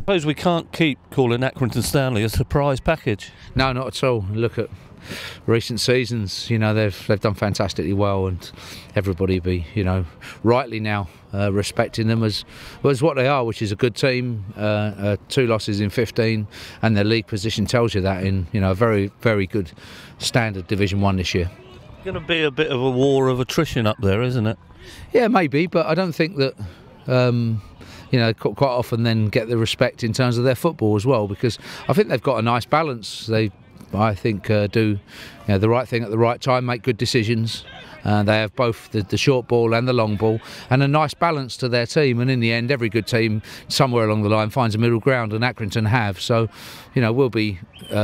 Suppose we can't keep calling Accrington Stanley a surprise package. No, not at all. Look at recent seasons, you know, they've done fantastically well, and everybody be, you know, rightly now respecting them as what they are, which is a good team. 2 losses in 15, and their league position tells you that in, you know, a very, very good standard Division 1 this year. Going to be a bit of a war of attrition up there, isn't it? Yeah, maybe, but I don't think that. You know, quite often then get the respect in terms of their football as well, because I think they've got a nice balance. They, I think, do, you know, the right thing at the right time, make good decisions. They have both the short ball and the long ball, and a nice balance to their team. And in the end, every good team somewhere along the line finds a middle ground, and Accrington have. So, you know, we'll be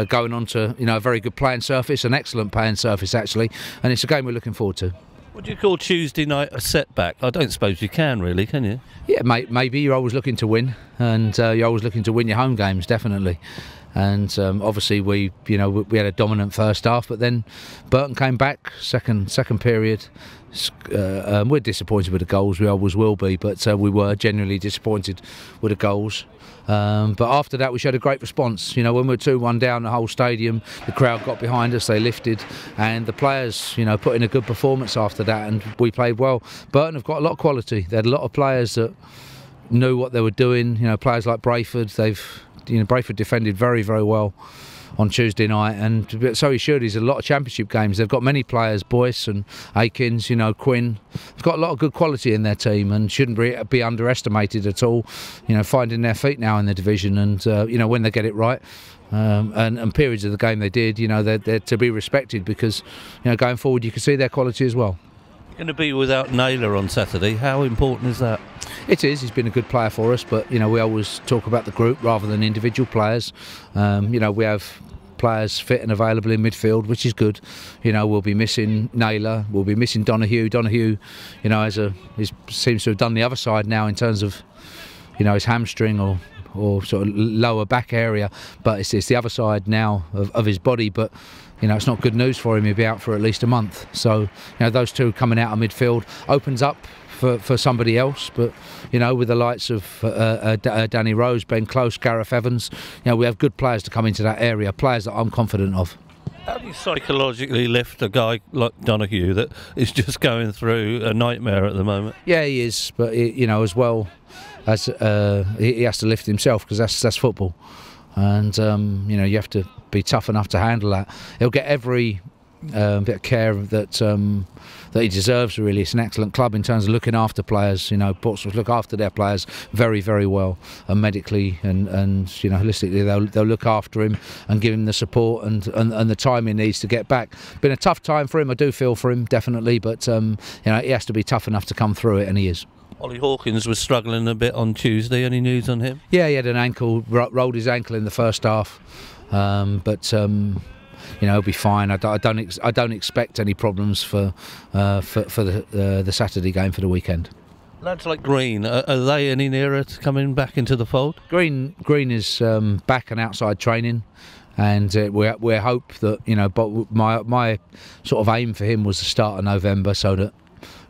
going on to, you know, a very good playing surface, an excellent playing surface actually, and it's a game we're looking forward to. Would you call Tuesday night a setback? I don't suppose you can, really, can you? Yeah, maybe. You're always looking to win, and you're always looking to win your home games, definitely. And obviously we had a dominant first half, but then Burton came back second period. We're disappointed with the goals. We always will be, but we were genuinely disappointed with the goals. But after that, we showed a great response. You know, when we were 2-1 down, the whole stadium, the crowd got behind us, they lifted, and the players, you know, put in a good performance after that, and we played well. Burton have got a lot of quality. They had a lot of players that knew what they were doing. You know, players like Brayford. Brayford defended very, very well on Tuesday night, and so he should. He's a lot of championship games. They've got many players, Boyce and Akins, you know, Quinn. They've got a lot of good quality in their team, and shouldn't be underestimated at all. You know, finding their feet now in the division, and you know, when they get it right. And periods of the game they did, you know, they're to be respected, because, you know, going forward you can see their quality as well. Going to be without Naylor on Saturday. How important is that? It is. He's been a good player for us, but, you know, we always talk about the group rather than individual players. You know, we have players fit and available in midfield, which is good. You know, we'll be missing Naylor, we'll be missing Donoghue. Donoghue, you know, he seems to have done the other side now in terms of, you know, his hamstring or sort of lower back area, but it's the other side now of his body. But, you know, it's not good news for him. He'll be out for at least a month. So, you know, those two coming out of midfield opens up for somebody else. But, you know, with the likes of Danny Rose, Ben Close, Gareth Evans, you know, we have good players to come into that area, players that I'm confident of. How do you psychologically lift a guy like Donoghue that is just going through a nightmare at the moment? Yeah, he is, but, you know, as well as he has to lift himself, because that's football. And you know, you have to be tough enough to handle that. He'll get every bit of care that he deserves, really. It's an excellent club in terms of looking after players. You know, Portsmouth look after their players very, very well, and medically and you know, holistically they'll look after him and give him the support and the time he needs to get back. Been a tough time for him. I do feel for him, definitely, but you know, he has to be tough enough to come through it, and he is. Ollie Hawkins was struggling a bit on Tuesday. Any news on him? Yeah, he had an ankle, rolled his ankle in the first half, but you know, he'll be fine. I don't expect any problems for the Saturday game for the weekend. Lads like Green, are they any nearer to coming back into the fold? Green is back and outside training. And we hope that, you know, but my sort of aim for him was the start of November, so that,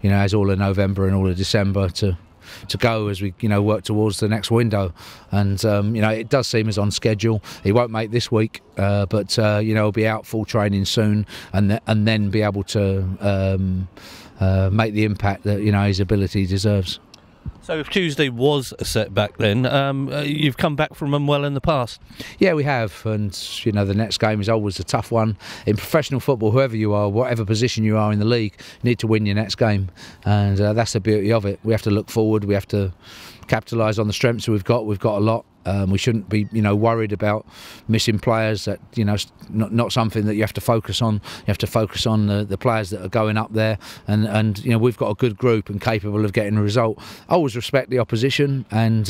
you know, as all of November and all of December to go as we, you know, work towards the next window. And you know, it does seem as on schedule. He won't make this week, but you know, he'll be out full training soon, and then be able to make the impact that, you know, his ability deserves. So if Tuesday was a setback, then you've come back from them well in the past. Yeah, we have, and you know, the next game is always a tough one. In professional football, whoever you are, whatever position you are in the league, you need to win your next game, and that's the beauty of it. We have to look forward. We have to capitalise on the strengths we've got. We've got a lot. We shouldn't be, you know, worried about missing players. That, you know, not something that you have to focus on. You have to focus on the players that are going up there, and you know, we've got a good group and capable of getting a result. Always respect the opposition and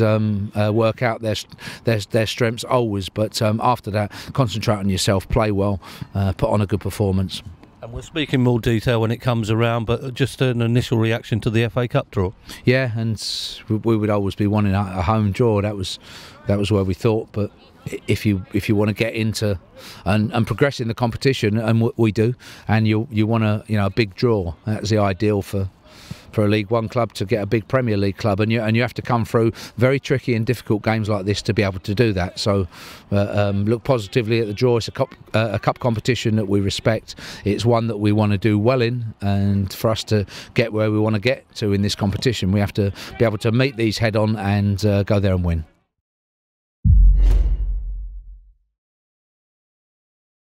work out their strengths always, but after that, concentrate on yourself, play well, put on a good performance. And we'll speak in more detail when it comes around, but just an initial reaction to the FA Cup draw. Yeah, and we would always be wanting a home draw. That was where we thought. But if you want to get into and progress in the competition, and we do, and you want a big draw, that's the ideal for a League One club to get a big Premier League club, and you have to come through very tricky and difficult games like this to be able to do that. So look positively at the draw. It's a cup competition that we respect. It's one that we want to do well in, and for us to get where we want to get to in this competition, we have to be able to meet these head on and go there and win.